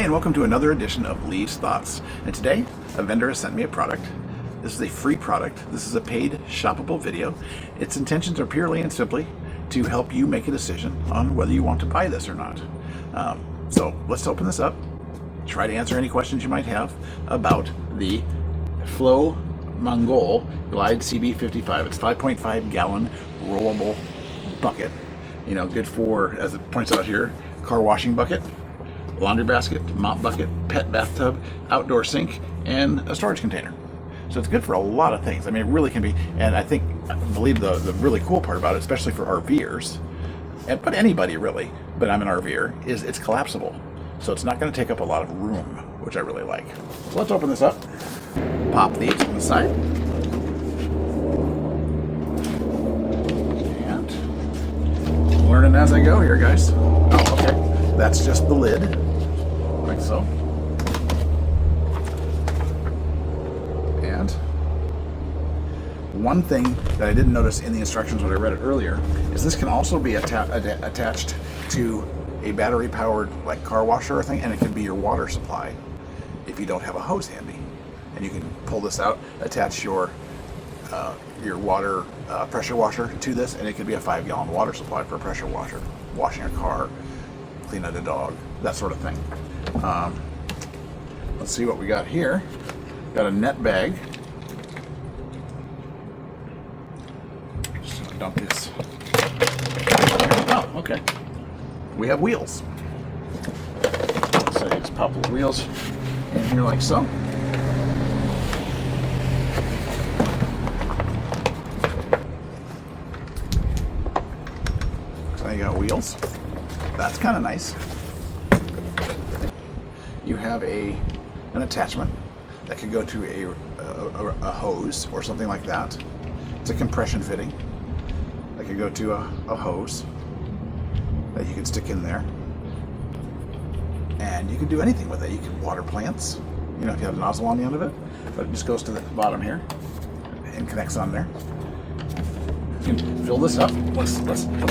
and welcome to another edition of Lee's Thoughts. And today, a vendor has sent me a product. This is a free product. This is a paid shoppable video. Its intentions are purely and simply to help you make a decision on whether you want to buy this or not. So let's open this up, try to answer any questions you might have about the Flow Mongol Glide CB55. It's 5.5 gallon rollable bucket. You know, good for, as it points out here, car washing bucket, laundry basket, mop bucket, pet bathtub, outdoor sink, and a storage container. So it's good for a lot of things. I mean, it really can be, and I believe the really cool part about it, especially for RVers, but anybody really, but I'm an RVer, is it's collapsible. So it's not going to take up a lot of room, which I really like. So let's open this up, pop these on the side, and learning as I go here, guys. Oh, okay. That's just the lid, like so. And one thing that I didn't notice in the instructions when I read it earlier is this can also be attached to a battery-powered like car washer or thing, and it can be your water supply if you don't have a hose handy. And you can pull this out, attach your water pressure washer to this, and it could be a 5-gallon water supply for a pressure washer, washing a car, clean out a dog, that sort of thing. Let's see what we got here. Got a net bag. Just dump this. Oh, okay. We have wheels. So just pop the wheels in here like so. So you got wheels. That's kind of nice. You have an attachment that could go to a hose or something like that. It's a compression fitting that could go to a hose that you can stick in there, and you can do anything with it. You can water plants, you know, if you have a nozzle on the end of it, but it just goes to the bottom here and connects on there. You can fill this up. Let's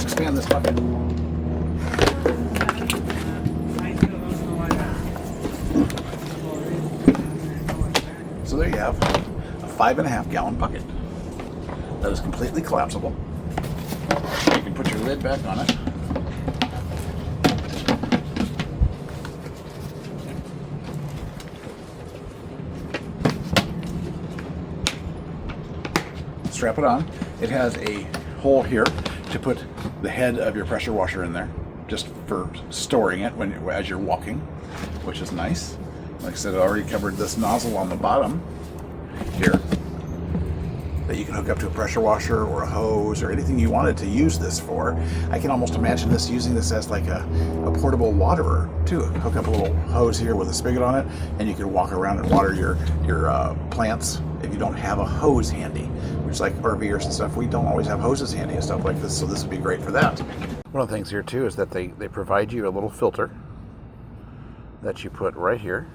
expand this bucket. So there you have a 5.5 gallon bucket that is completely collapsible. You can put your lid back on it. Strap it on. It has a hole here to put the head of your pressure washer in there, just for storing it as you're walking, which is nice. Like I said, I already covered this nozzle on the bottom here that you can hook up to a pressure washer or a hose or anything you wanted to use this for. I can almost imagine using this as like a portable waterer too. Hook up a little hose here with a spigot on it, and you can walk around and water your plants if you don't have a hose handy. Which, like RVers and stuff, we don't always have hoses handy and stuff like this, so this would be great for that. One of the things here too is that they provide you a little filter that you put right here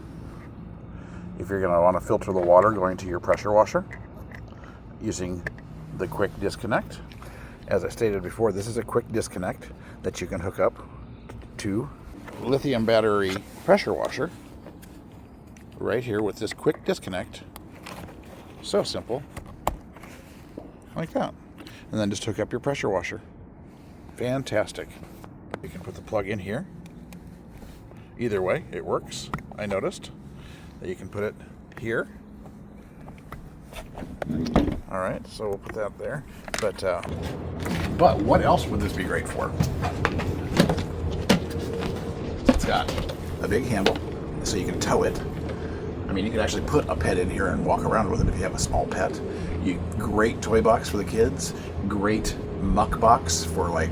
if you're going to want to filter the water going to your pressure washer using the quick disconnect. As I stated before, this is a quick disconnect that you can hook up to lithium battery pressure washer right here with this quick disconnect. So simple, like that. And then just hook up your pressure washer. Fantastic. You can put the plug in here. Either way, it works. I noticed that you can put it here. All right, so we'll put that there. But what else would this be great for? It's got a big handle, so you can tow it. I mean, you can actually put a pet in here and walk around with it if you have a small pet. Great toy box for the kids. Great muck box for like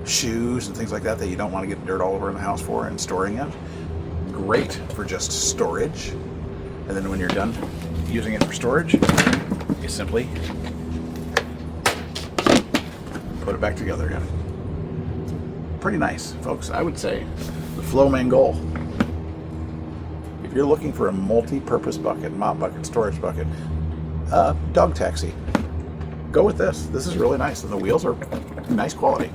shoes and things like that you don't want to get dirt all over in the house for and storing it. Great for just storage. And then when you're done using it for storage, you simply put it back together again. Pretty nice, folks. I would say the Flow Mongol. If you're looking for a multi-purpose bucket, mop bucket, storage bucket, dog taxi, go with this. This is really nice, and the wheels are nice quality.